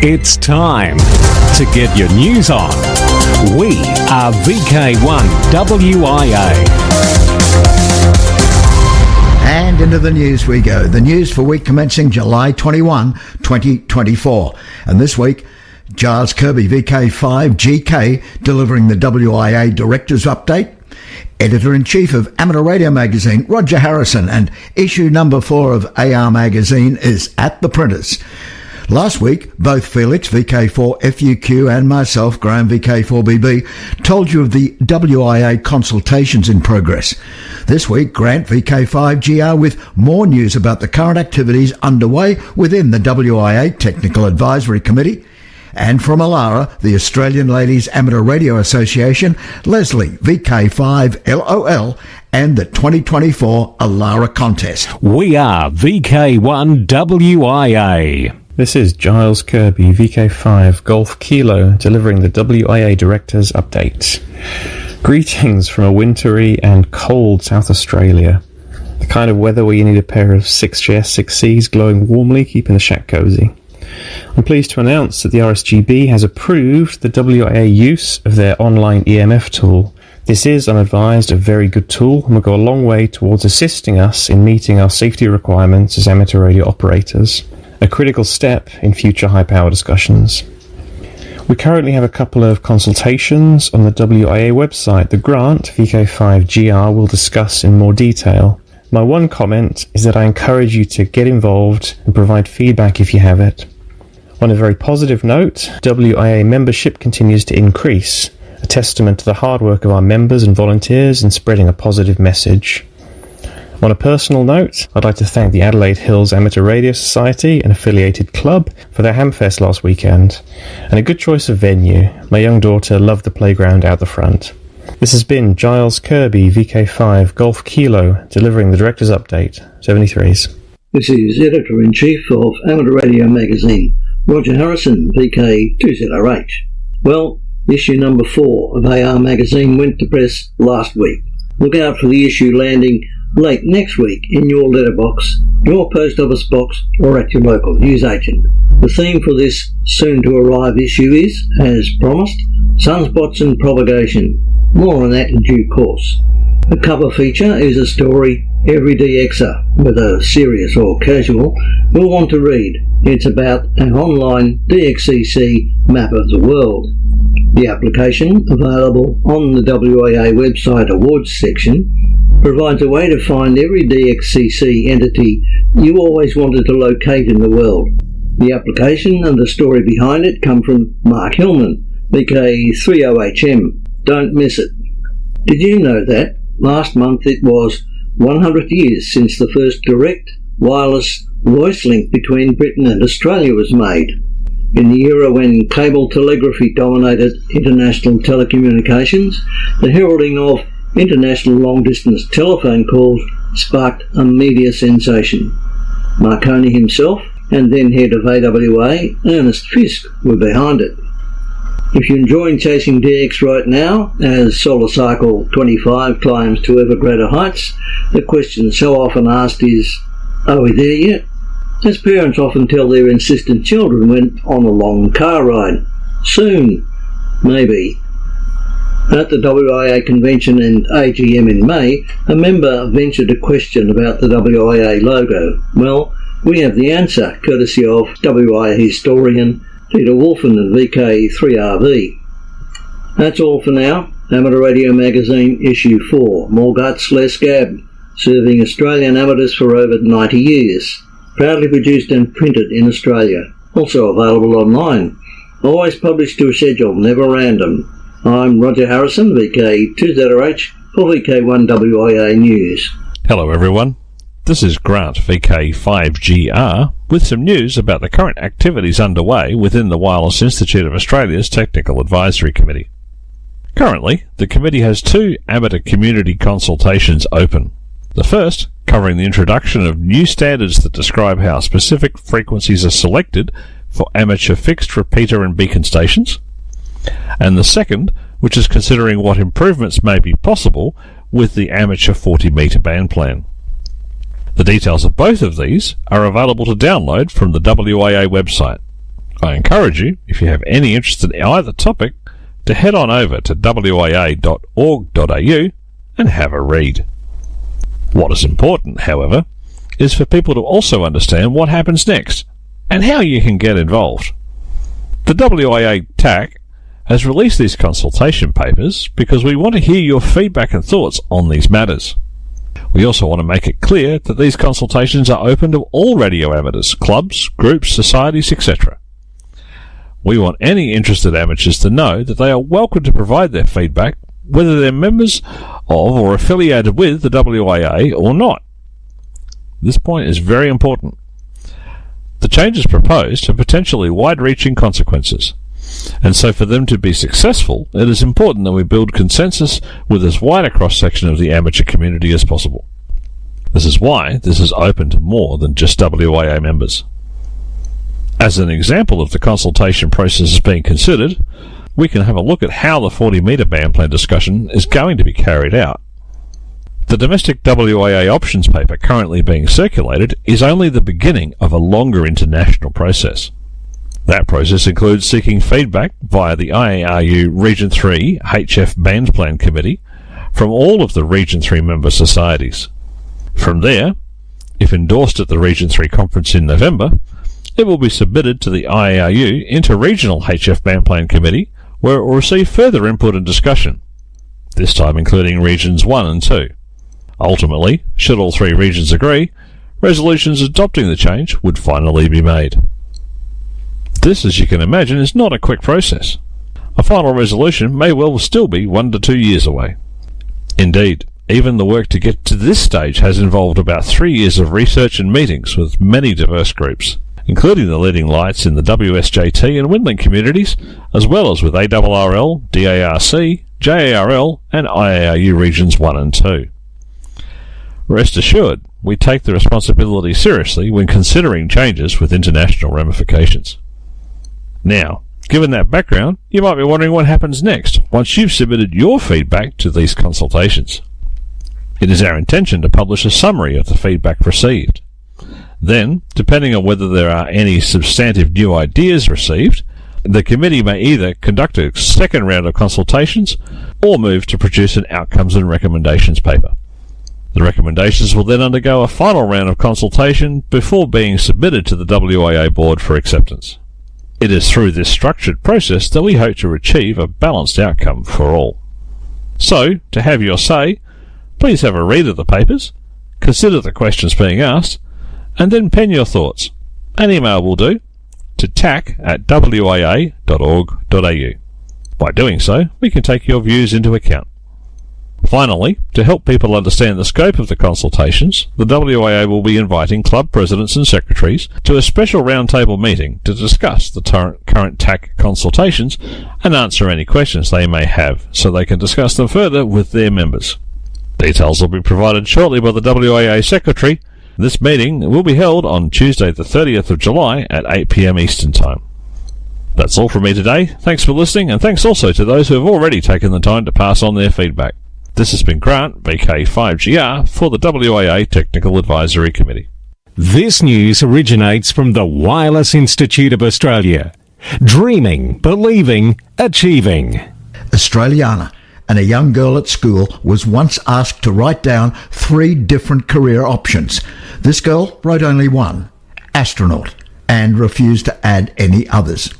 It's time to get your news on. We are VK1WIA. And into the news we go. The news for week commencing July 21, 2024. And this week, Giles Kirby, VK5GK, delivering the WIA Director's Update. Editor-in-Chief of Amateur Radio Magazine, Roger Harrison, and issue number 4 of AR Magazine is at the printers. Last week, both Felix, VK4FUQ, and myself, Graham, VK4BB, told you of the WIA consultations in progress. This week, Grant, VK5GR, with more news about the current activities underway within the WIA Technical Advisory Committee. And from Alara, the Australian Ladies Amateur Radio Association, Leslie, VK5LOL, and the 2024 Alara contest. We are VK1WIA. This is Giles Kirby, VK5 Golf Kilo, delivering the WIA Director's Update. Greetings from a wintry and cold South Australia. The kind of weather where you need a pair of 6JS 6Cs glowing warmly, keeping the shack cosy. I'm pleased to announce that the RSGB has approved the WIA use of their online EMF tool. This is, I'm advised, a very good tool and will go a long way towards assisting us in meeting our safety requirements as amateur radio operators, a critical step in future high-power discussions. We currently have a couple of consultations on the WIA website. The grant, VK5GR, will discuss in more detail. My one comment is that I encourage you to get involved and provide feedback if you have it. On a very positive note, WIA membership continues to increase, a testament to the hard work of our members and volunteers in spreading a positive message. On a personal note, I'd like to thank the Adelaide Hills Amateur Radio Society, an affiliated club, for their Hamfest last weekend, and a good choice of venue. My young daughter loved the playground out the front. This has been Giles Kirby, VK5 Golf Kilo, delivering the Director's Update, 73s. This is Editor-in-Chief of Amateur Radio Magazine, Roger Harrison, VK2ZRH. Well, issue number 4 of AR Magazine went to press last week. Look out for the issue landing late next week in your letterbox, your post office box, or at your local newsagent. The theme for this soon-to-arrive issue is, as promised, sunspots and propagation. More on that in due course. The cover feature is a story every DXer, whether serious or casual, will want to read. It's about an online DXCC map of the world. The application, available on the WIA website awards section, provides a way to find every DXCC entity you always wanted to locate in the world. The application and the story behind it come from Mark Hillman, VK30HM. Don't miss it. Did you know that last month it was 100 years since the first direct wireless voice link between Britain and Australia was made? In the era when cable telegraphy dominated international telecommunications, the heralding of international long-distance telephone calls sparked a media sensation. Marconi himself and then head of AWA, Ernest Fisk, were behind it. If you're enjoying chasing DX right now, as Solar Cycle 25 climbs to ever greater heights, the question so often asked is, are we there yet? As parents often tell their insistent children when on a long car ride. Soon, maybe. At the WIA convention and AGM in May, a member ventured a question about the WIA logo. Well, we have the answer, courtesy of WIA historian Peter Wolfen and VK3RV. That's all for now. Amateur Radio Magazine, Issue 4. More guts, less gab. Serving Australian amateurs for over 90 years. Proudly produced and printed in Australia. Also available online. Always published to a schedule, never random. I'm Roger Harrison, VK2ZRH, for VK1WIA News. Hello everyone. This is Grant, VK5GR, with some news about the current activities underway within the Wireless Institute of Australia's Technical Advisory Committee. Currently, the committee has 2 amateur community consultations open. The first, covering the introduction of new standards that describe how specific frequencies are selected for amateur fixed repeater and beacon stations, and the second, which is considering what improvements may be possible with the amateur 40-metre band plan. The details of both of these are available to download from the WIA website. I encourage you, if you have any interest in either topic, to head on over to wia.org.au and have a read. What is important, however, is for people to also understand what happens next and how you can get involved. The WIA TAC has released these consultation papers because we want to hear your feedback and thoughts on these matters. We also want to make it clear that these consultations are open to all radio amateurs, clubs, groups, societies, etc. We want any interested amateurs to know that they are welcome to provide their feedback, whether they're members of or affiliated with the WIA or not. This point is very important. The changes proposed have potentially wide-reaching consequences, and so for them to be successful, it is important that we build consensus with as wide a cross-section of the amateur community as possible. This is why this is open to more than just WIA members. As an example of the consultation process being considered, we can have a look at how the 40-metre band plan discussion is going to be carried out. The domestic WIA options paper currently being circulated is only the beginning of a longer international process. That process includes seeking feedback via the IARU Region 3 HF Band Plan Committee from all of the Region 3 member societies. From there, if endorsed at the Region 3 conference in November, it will be submitted to the IARU Inter-Regional HF Band Plan Committee, where it will receive further input and discussion, this time including Regions 1 and 2. Ultimately, should all three regions agree, resolutions adopting the change would finally be made. This, as you can imagine, is not a quick process. A final resolution may well still be 1 to 2 years away. Indeed, even the work to get to this stage has involved about 3 years of research and meetings with many diverse groups, including the leading lights in the WSJT and Windlink communities, as well as with ARRL, DARC, JARL and IARU Regions 1 and 2. Rest assured, we take the responsibility seriously when considering changes with international ramifications. Now, given that background, you might be wondering what happens next once you've submitted your feedback to these consultations. It is our intention to publish a summary of the feedback received. Then, depending on whether there are any substantive new ideas received, the committee may either conduct a second round of consultations or move to produce an outcomes and recommendations paper. The recommendations will then undergo a final round of consultation before being submitted to the WIA board for acceptance. It is through this structured process that we hope to achieve a balanced outcome for all. So, to have your say, please have a read of the papers, consider the questions being asked, and then pen your thoughts. An email will do to tac@wia.org.au. By doing so, we can take your views into account. Finally, to help people understand the scope of the consultations, the WIA will be inviting club presidents and secretaries to a special roundtable meeting to discuss the current TAC consultations and answer any questions they may have, so they can discuss them further with their members. Details will be provided shortly by the WIA secretary. This meeting will be held on Tuesday the 30th of July at 8 p.m. Eastern Time. That's all from me today. Thanks for listening, and thanks also to those who have already taken the time to pass on their feedback. This has been Grant, VK5GR, for the WIA Technical Advisory Committee. This news originates from the Wireless Institute of Australia. Dreaming, believing, achieving. Australiana and a young girl at school was once asked to write down 3 different career options. This girl wrote only one, astronaut, and refused to add any others.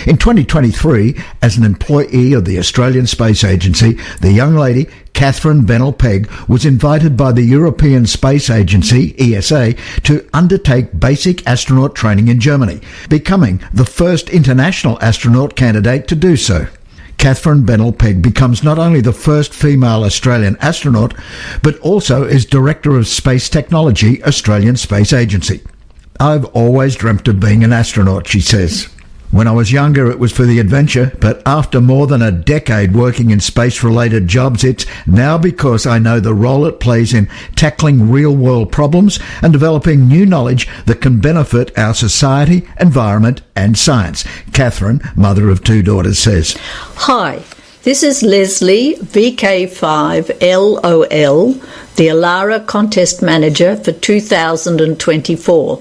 In 2023, as an employee of the Australian Space Agency, the young lady, Catherine Bennell-Pegg, was invited by the European Space Agency, ESA, to undertake basic astronaut training in Germany, becoming the first international astronaut candidate to do so. Catherine Bennell-Pegg becomes not only the first female Australian astronaut, but also is Director of Space Technology, Australian Space Agency. "I've always dreamt of being an astronaut," she says. "When I was younger, it was for the adventure, but after more than a decade working in space-related jobs, it's now because I know the role it plays in tackling real-world problems and developing new knowledge that can benefit our society, environment and science," Catherine, mother of 2 daughters, says. Hi, this is Leslie, VK5LOL, the Alara Contest Manager for 2024.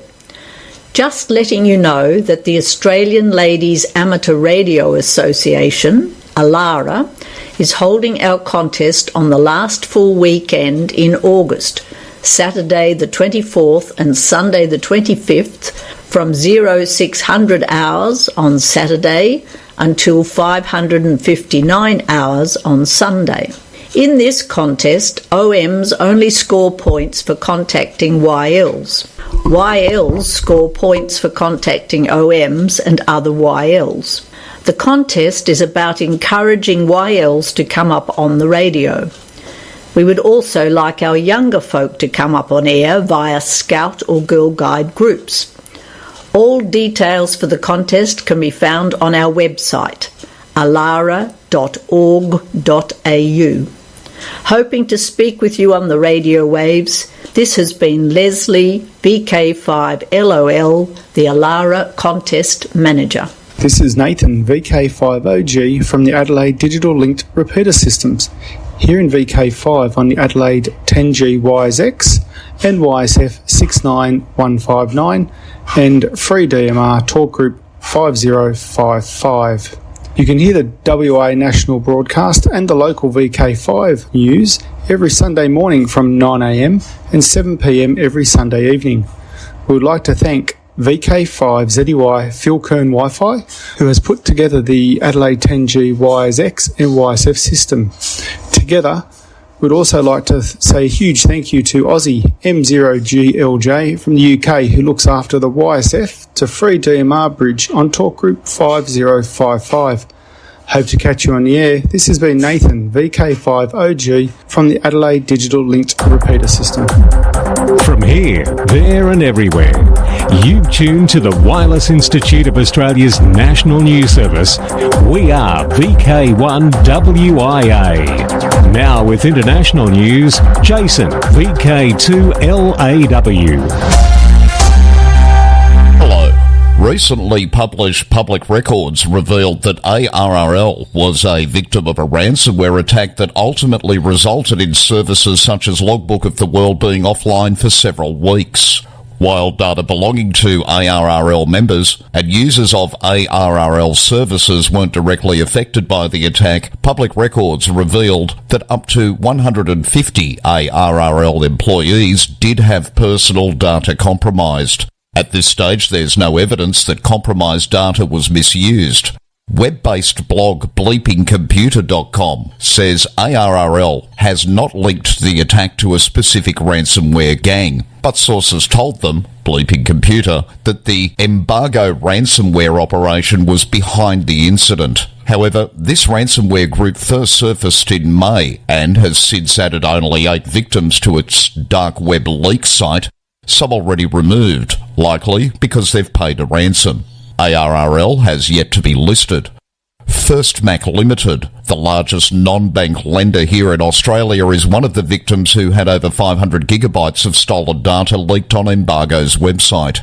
Just letting you know that the Australian Ladies Amateur Radio Association, ALARA, is holding our contest on the last full weekend in August, Saturday the 24th and Sunday the 25th, from 0600 hours on Saturday until 559 hours on Sunday. In this contest, OMs only score points for contacting YLs. YLs score points for contacting OMs and other YLs. The contest is about encouraging YLs to come up on the radio. We would also like our younger folk to come up on air via Scout or Girl Guide groups. All details for the contest can be found on our website, alara.org.au. Hoping to speak with you on the radio waves, this has been Leslie, VK5LOL, the Alara Contest Manager. This is Nathan, VK5OG, from the Adelaide Digital Linked Repeater Systems, here in VK5 on the Adelaide 10G YSX and YSF 69159 and free DMR talk group 5055. You can hear the WA National Broadcast and the local VK5 news every Sunday morning from 9am and 7pm every Sunday evening. We would like to thank VK5ZEY Phil Kern Wi-Fi, who has put together the Adelaide 10G YSX and YSF system. Together, we'd also like to say a huge thank you to Aussie M0GLJ from the UK, who looks after the YSF to free DMR bridge on talk group 5055. Hope to catch you on the air. This has been Nathan, VK5OG, from the Adelaide Digital Linked Repeater System. From here, there and everywhere, you've tuned to the Wireless Institute of Australia's national news service. We are VK1WIA. Now with international news, Jason, VK2LAW. Hello. Recently published public records revealed that ARRL was a victim of a ransomware attack that ultimately resulted in services such as Logbook of the World being offline for several weeks. While data belonging to ARRL members and users of ARRL services weren't directly affected by the attack, public records revealed that up to 150 ARRL employees did have personal data compromised. At this stage, there's no evidence that compromised data was misused. Web-based blog bleepingcomputer.com says ARRL has not linked the attack to a specific ransomware gang, but sources told them, Bleeping Computer, that the embargo ransomware operation was behind the incident. However, this ransomware group first surfaced in May and has since added only 8 victims to its dark web leak site, some already removed, likely because they've paid a ransom. ARRL has yet to be listed. First Mac Limited, the largest non-bank lender here in Australia, is one of the victims who had over 500 gigabytes of stolen data leaked on Embargo's website.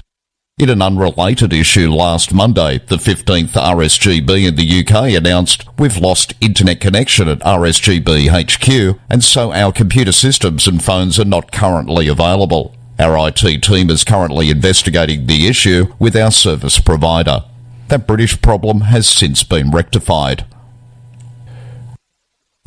In an unrelated issue last Monday, the 15th RSGB in the UK announced, "We've lost internet connection at RSGB HQ, and so our computer systems and phones are not currently available. Our IT team is currently investigating the issue with our service provider." That British problem has since been rectified.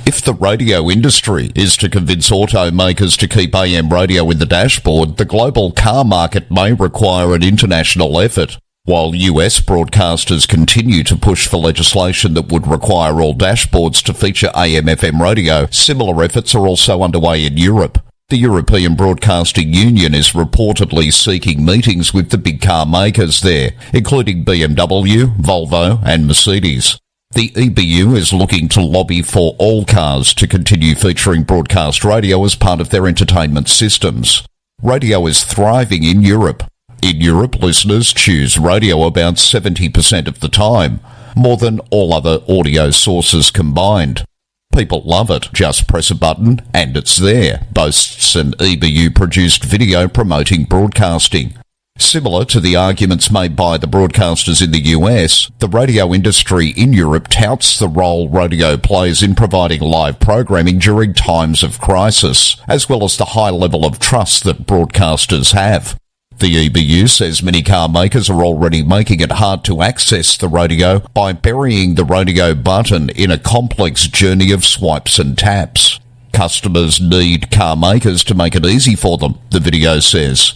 If the radio industry is to convince automakers to keep AM radio in the dashboard, the global car market may require an international effort. While US broadcasters continue to push for legislation that would require all dashboards to feature AM/FM radio, similar efforts are also underway in Europe. The European Broadcasting Union is reportedly seeking meetings with the big car makers there, including BMW, Volvo and Mercedes. The EBU is looking to lobby for all cars to continue featuring broadcast radio as part of their entertainment systems. Radio is thriving in Europe. In Europe, listeners choose radio about 70% of the time, more than all other audio sources combined. People love it. Just press a button and it's there, boasts an EBU-produced video promoting broadcasting. Similar to the arguments made by the broadcasters in the US, the radio industry in Europe touts the role radio plays in providing live programming during times of crisis, as well as the high level of trust that broadcasters have. The EBU says many car makers are already making it hard to access the radio by burying the radio button in a complex journey of swipes and taps. Customers need car makers to make it easy for them, the video says.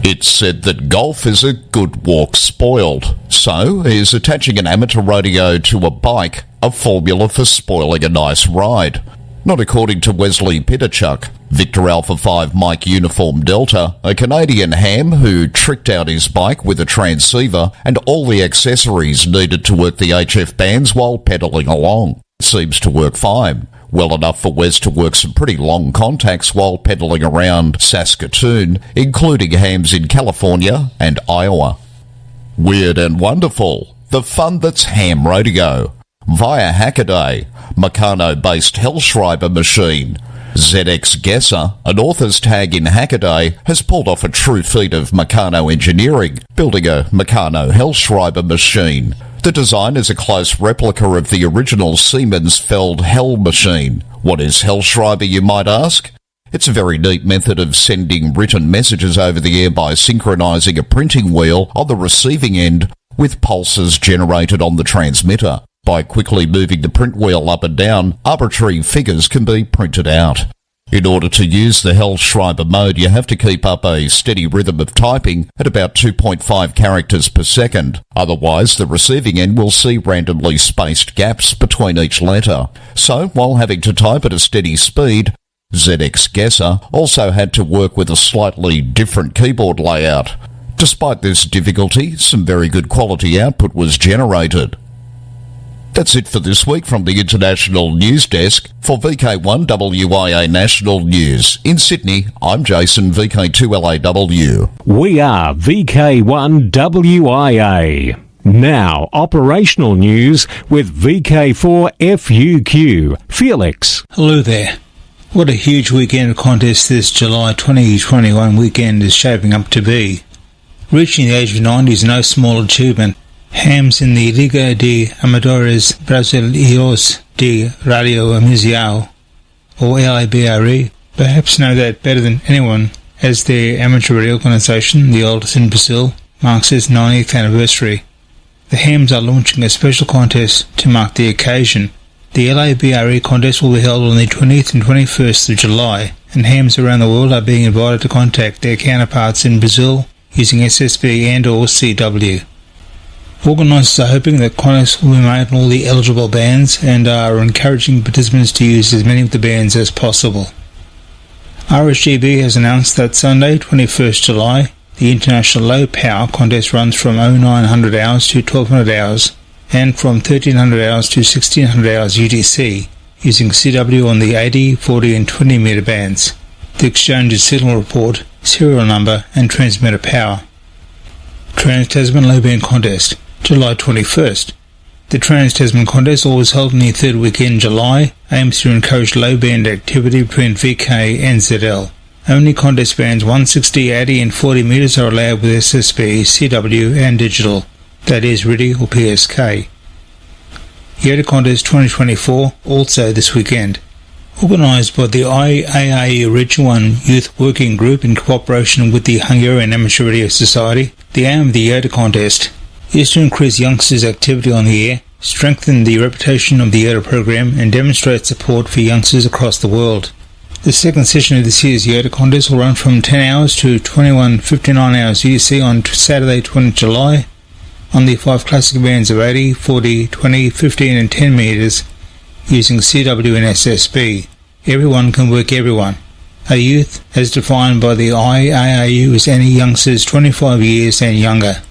It's said that golf is a good walk spoiled, so is attaching an amateur radio to a bike a formula for spoiling a nice ride. Not according to Wesley Pitterchuck, Victor Alpha 5 Mike Uniform Delta, a Canadian ham who tricked out his bike with a transceiver and all the accessories needed to work the HF bands while pedalling along. Seems to work fine. Well enough for Wes to work some pretty long contacts while pedalling around Saskatoon, including hams in California and Iowa. Weird and wonderful. The fun that's ham radio. Via Hackaday, Meccano-based Hellschreiber machine. ZX Guesser, an author's tag in Hackaday, has pulled off a true feat of Meccano engineering, building a Meccano Hellschreiber machine. The design is a close replica of the original Siemens Feld Hell machine. What is Hellschreiber, you might ask? It's a very neat method of sending written messages over the air by synchronizing a printing wheel on the receiving end with pulses generated on the transmitter. By quickly moving the print wheel up and down, arbitrary figures can be printed out. In order to use the Hellschreiber mode, you have to keep up a steady rhythm of typing at about 2.5 characters per second. Otherwise, the receiving end will see randomly spaced gaps between each letter. So, while having to type at a steady speed, ZX Guesser also had to work with a slightly different keyboard layout. Despite this difficulty, some very good quality output was generated. That's it for this week from the International News Desk. For VK1 WIA National News. In Sydney, I'm Jason, VK2LAW. We are VK1 WIA. Now, operational news with VK4 FUQ. Felix. Hello there. What a huge weekend of contests this July 2021 weekend is shaping up to be. Reaching the age of 90 is no small achievement. Hams in the Liga de Amadores Brasileiros de Radio Musical, or LABRE, perhaps know that better than anyone, as their amateur radio organisation, the oldest in Brazil, marks its 90th anniversary. The Hams are launching a special contest to mark the occasion. The LABRE contest will be held on the 20th and 21st of July, and hams around the world are being invited to contact their counterparts in Brazil using SSB and or CW. Organisers are hoping that contests will be made on all the eligible bands and are encouraging participants to use as many of the bands as possible. RSGB has announced that Sunday, 21st July, the International Low Power contest runs from 0900 hours to 1200 hours and from 1300 hours to 1600 hours UTC, using CW on the 80, 40 and 20 metre bands. The exchange's signal report, serial number and transmitter power. Trans-Tasman Low Band Contest, July 21st. The Trans-Tasman Contest, always held in the third weekend in July, aims to encourage low band activity between VK and ZL. Only contest bands 160, 80 and 40 metres are allowed with SSB, CW and digital, that is RIDI or PSK. Yoda Contest 2024, also this weekend. Organised by the IAAE Region 1 Youth Working Group in cooperation with the Hungarian Amateur Radio Society, the aim of the Yoda Contest is to increase youngsters' activity on the air, strengthen the reputation of the Yoda program and demonstrate support for youngsters across the world. The second session of this year's Yoda Contest will run from 10 hours to 21:59 hours UTC on Saturday 20 July on the 5 classic bands of 80, 40, 20, 15 and 10 metres using CW and SSB. Everyone can work everyone. A youth, as defined by the IAAU, is any youngsters 25 years and younger.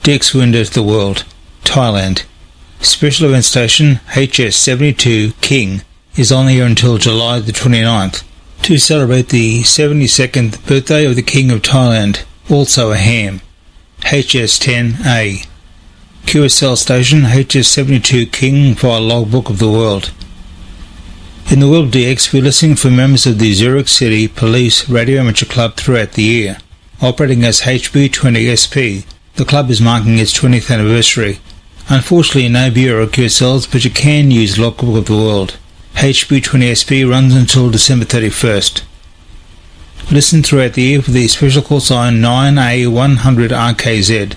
Dex Window to the World, Thailand. Special event station HS72 King is on the air until July the 29th to celebrate the 72nd birthday of the King of Thailand, also a ham. HS10A. QSL station HS72 King via Logbook of the World. In the world of DX, we're listening for members of the Zurich City Police Radio Amateur Club throughout the year. Operating as HB20SP, the club is marking its 20th anniversary. Unfortunately, no Bureau QSLs, but you can use Logbook of the World. HB20SP runs until December 31st. Listen throughout the year for the special call sign 9A100RKZ,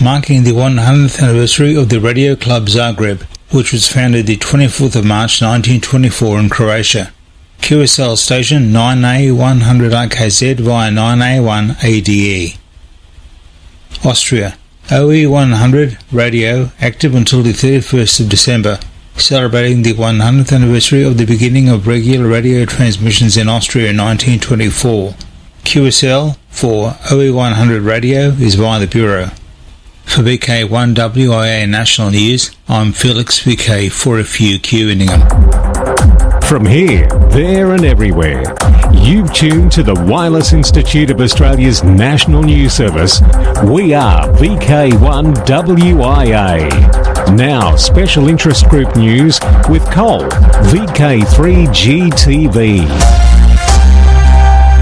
marking the 100th anniversary of the Radio Club Zagreb, which was founded the 24th of March 1924 in Croatia. QSL station 9A100RKZ via 9A1ADE. Austria. OE100 radio active until the 31st of December, celebrating the 100th anniversary of the beginning of regular radio transmissions in Austria in 1924. QSL for OE100 radio is via the Bureau. For VK1WIA National News, I'm Felix VK4FUQ Inningham. From here, there and everywhere, you've tuned to the Wireless Institute of Australia's National News Service. We are VK1WIA. Now, special interest group news with Cole, VK3GTV.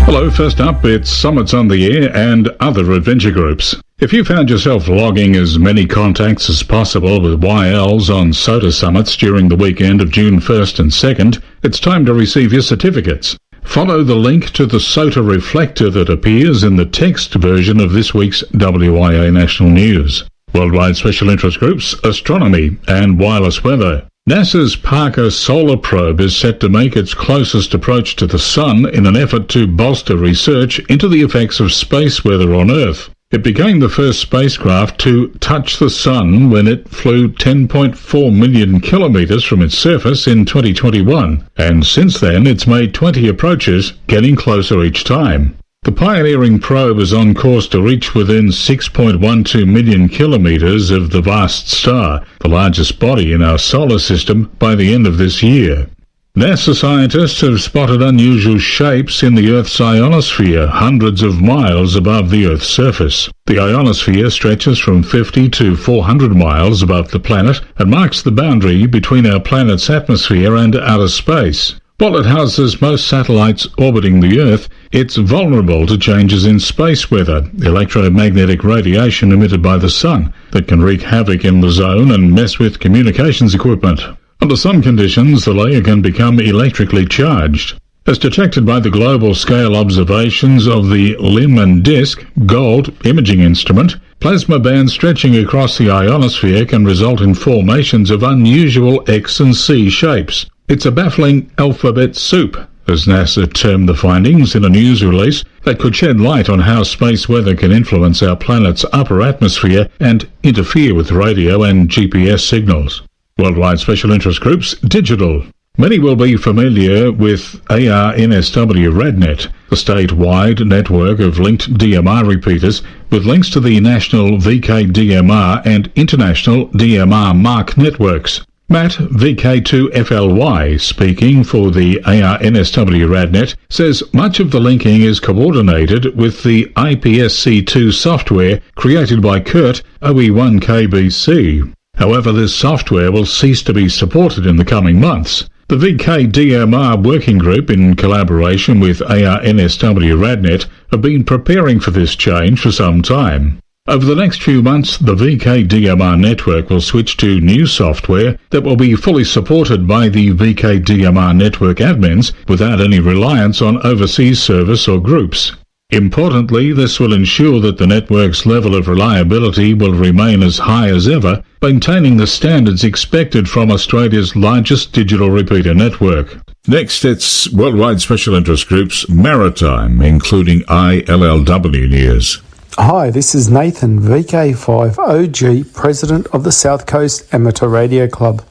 Hello, first up, it's Summits on the Air and other adventure groups. If you found yourself logging as many contacts as possible with YLs on SOTA summits during the weekend of June 1st and 2nd, it's time to receive your certificates. Follow the link to the SOTA reflector that appears in the text version of this week's WIA National News. Worldwide Special Interest Groups, Astronomy and Wireless Weather. NASA's Parker Solar Probe is set to make its closest approach to the Sun in an effort to bolster research into the effects of space weather on Earth. It became the first spacecraft to touch the Sun when it flew 10.4 million kilometres from its surface in 2021, and since then it's made 20 approaches, getting closer each time. The pioneering probe is on course to reach within 6.12 million kilometres of the vast star, the largest body in our solar system, by the end of this year. NASA scientists have spotted unusual shapes in the Earth's ionosphere, hundreds of miles above the Earth's surface. The ionosphere stretches from 50 to 400 miles above the planet and marks the boundary between our planet's atmosphere and outer space. While it houses most satellites orbiting the Earth, it's vulnerable to changes in space weather, electromagnetic radiation emitted by the Sun, that can wreak havoc in the zone and mess with communications equipment. Under some conditions, the layer can become electrically charged. As detected by the global-scale observations of the Limb and Disk (GOLD) imaging instrument, plasma bands stretching across the ionosphere can result in formations of unusual X and C shapes. It's a baffling alphabet soup, as NASA termed the findings in a news release that could shed light on how space weather can influence our planet's upper atmosphere and interfere with radio and GPS signals. Worldwide Special Interest Groups, Digital. Many will be familiar with ARNSW RadNet, the statewide network of linked DMR repeaters with links to the national VK-DMR and international DMR MARC networks. Matt, VK2FLY, speaking for the ARNSW RadNet, says much of the linking is coordinated with the IPSC2 software created by Kurt, OE1KBC. However, this software will cease to be supported in the coming months. The VK-DMR Working Group, in collaboration with ARNSW RadNet, have been preparing for this change for some time. Over the next few months, the VK-DMR network will switch to new software that will be fully supported by the VK-DMR network admins without any reliance on overseas service or groups. Importantly, this will ensure that the network's level of reliability will remain as high as ever, maintaining the standards expected from Australia's largest digital repeater network. Next, it's Worldwide Special Interest Groups Maritime, including ILLW News. Hi, this is Nathan, VK5OG, President of the South Coast Amateur Radio Club.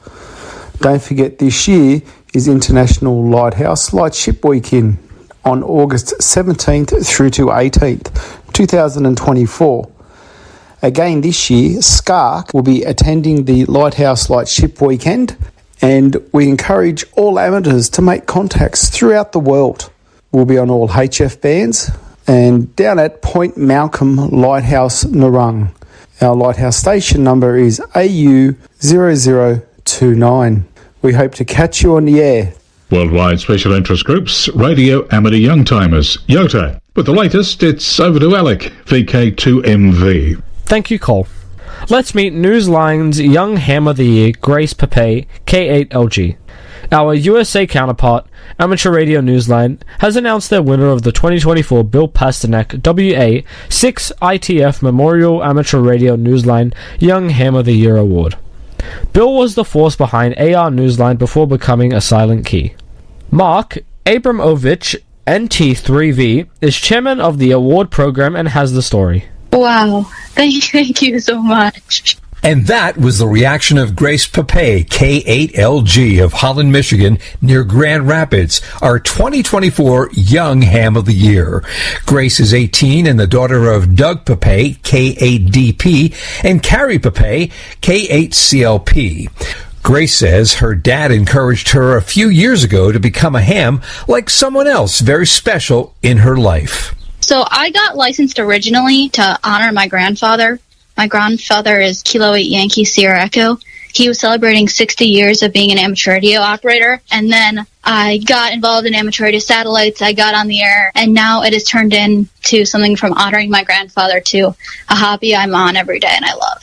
Don't forget, this year is International Lighthouse Lightship Weekend on August 17th through to 18th, 2024. Again this year, SCARC will be attending the Lighthouse Lightship Weekend, and we encourage all amateurs to make contacts throughout the world. We'll be on all HF bands and down at Point Malcolm Lighthouse, Narung. Our lighthouse station number is AU0029. We hope to catch you on the air. Worldwide Special Interest Groups, Radio Amateur Youngtimers, YOTA. With the latest, it's over to Alec, VK2MV. Thank you, Cole. Let's meet Newsline's Young Ham of the Year, Grace Pape, K8LG. Our USA counterpart, Amateur Radio Newsline, has announced their winner of the 2024 Bill Pasternak WA 6 ITF Memorial Amateur Radio Newsline Young Ham of the Year Award. Bill was the force behind AR Newsline before becoming a silent key. Mark Abramovich, NT3V, is chairman of the award program and has the story. Wow, thank you so much. And that was the reaction of Grace Pape, K8LG of Holland, Michigan, near Grand Rapids, our 2024 Young Ham of the Year. Grace is 18 and the daughter of Doug Pape, K8DP, and Carrie Pape, K8CLP. Grace says her dad encouraged her a few years ago to become a ham like someone else very special in her life. So I got licensed originally to honor my grandfather. My grandfather is Kilo 8 Yankee Sierra Echo. He was celebrating 60 years of being an amateur radio operator, and then I got involved in amateur radio satellites. I got on the air, and now it has turned into something from honoring my grandfather to a hobby I'm on every day and I love.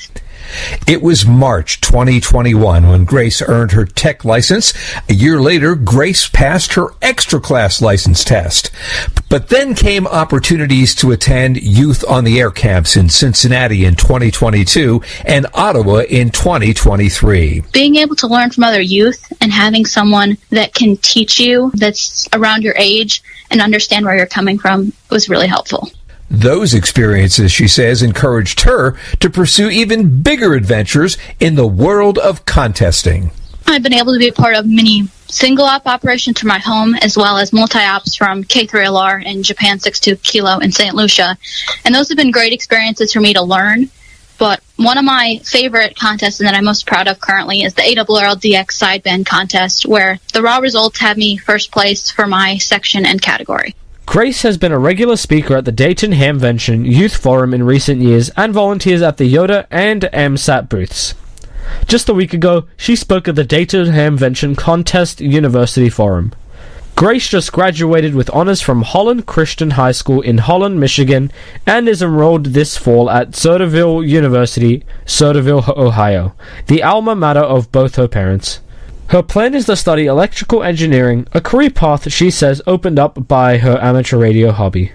It was March 2021 when Grace earned her tech license. A year later, Grace passed her extra class license test. But then came opportunities to attend Youth on the Air camps in Cincinnati in 2022 and Ottawa in 2023. Being able to learn from other youth and having someone that can teach you that's around your age and understand where you're coming from was really helpful. Those experiences, she says, encouraged her to pursue even bigger adventures in the world of contesting. I've been able to be a part of many single-op operations from my home, as well as multi-ops from K3LR and Japan 62 Kilo in St. Lucia. And those have been great experiences for me to learn. But one of my favorite contests that I'm most proud of currently is the ARRL DX sideband contest, where the raw results have me first place for my section and category. Grace has been a regular speaker at the Dayton Hamvention Youth Forum in recent years and volunteers at the Yoda and AMSAT booths. Just a week ago, she spoke at the Dayton Hamvention Contest University Forum. Grace just graduated with honors from Holland Christian High School in Holland, Michigan, and is enrolled this fall at Centerville University, Centerville, Ohio, the alma mater of both her parents. Her plan is to study electrical engineering, a career path she says opened up by her amateur radio hobby.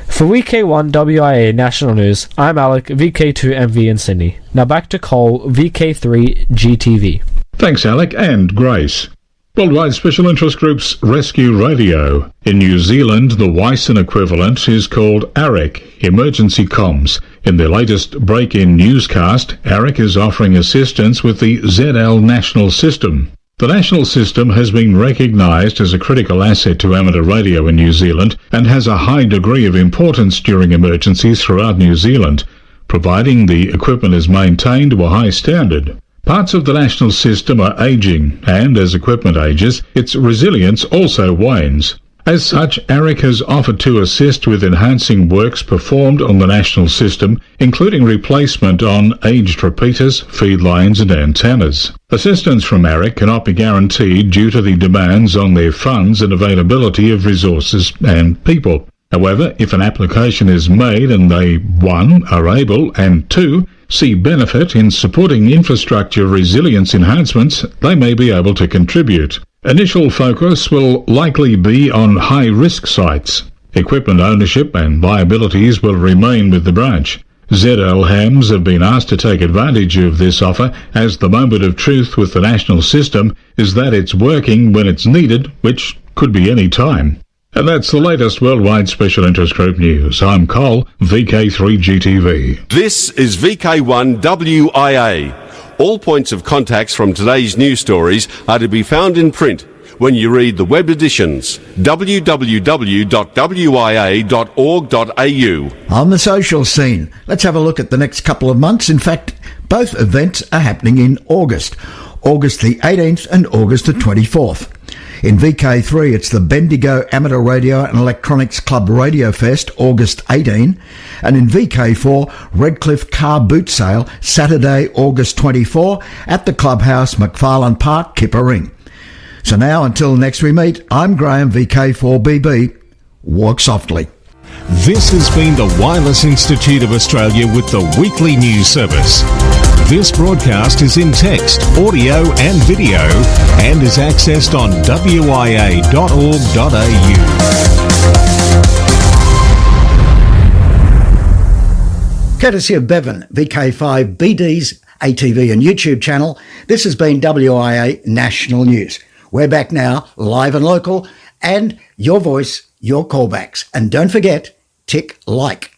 For VK1 WIA National News, I'm Alec, VK2MV in Sydney. Now back to Cole, VK3 GTV. Thanks, Alec and Grace. Worldwide Special Interest Group's Rescue Radio. In New Zealand, the Wyson equivalent is called ARIC, Emergency Comms. In their latest break-in newscast, ARIC is offering assistance with the ZL National System. The national system has been recognised as a critical asset to amateur radio in New Zealand and has a high degree of importance during emergencies throughout New Zealand, providing the equipment is maintained to a high standard. Parts of the national system are ageing, and as equipment ages, its resilience also wanes. As such, ARIC has offered to assist with enhancing works performed on the national system, including replacement on aged repeaters, feed lines and antennas. Assistance from ARIC cannot be guaranteed due to the demands on their funds and availability of resources and people. However, if an application is made and they, 1, are able, and 2, see benefit in supporting infrastructure resilience enhancements, they may be able to contribute. Initial focus will likely be on high-risk sites. Equipment ownership and liabilities will remain with the branch. ZL hams have been asked to take advantage of this offer, as the moment of truth with the national system is that it's working when it's needed, which could be any time. And that's the latest Worldwide Special Interest Group news. I'm Cole, VK3GTV. This is VK1 WIA. All points of contacts from today's news stories are to be found in print when you read the web editions, www.wia.org.au. On the social scene, let's have a look at the next couple of months. In fact, both events are happening in August the 18th and August the 24th. In VK3, it's the Bendigo Amateur Radio and Electronics Club Radio Fest, August 18. And in VK4, Redcliffe Car Boot Sale, Saturday, August 24, at the Clubhouse, McFarlane Park, Kippering. So now, until next we meet, I'm Graham, VK4BB. Walk softly. This has been the Wireless Institute of Australia with the weekly news service. This broadcast is in text, audio and video and is accessed on wia.org.au. Courtesy of Bevan, VK5 BD's ATV and YouTube channel, this has been WIA National News. We're back now, live and local, and your voice, your callbacks. And don't forget, tick like.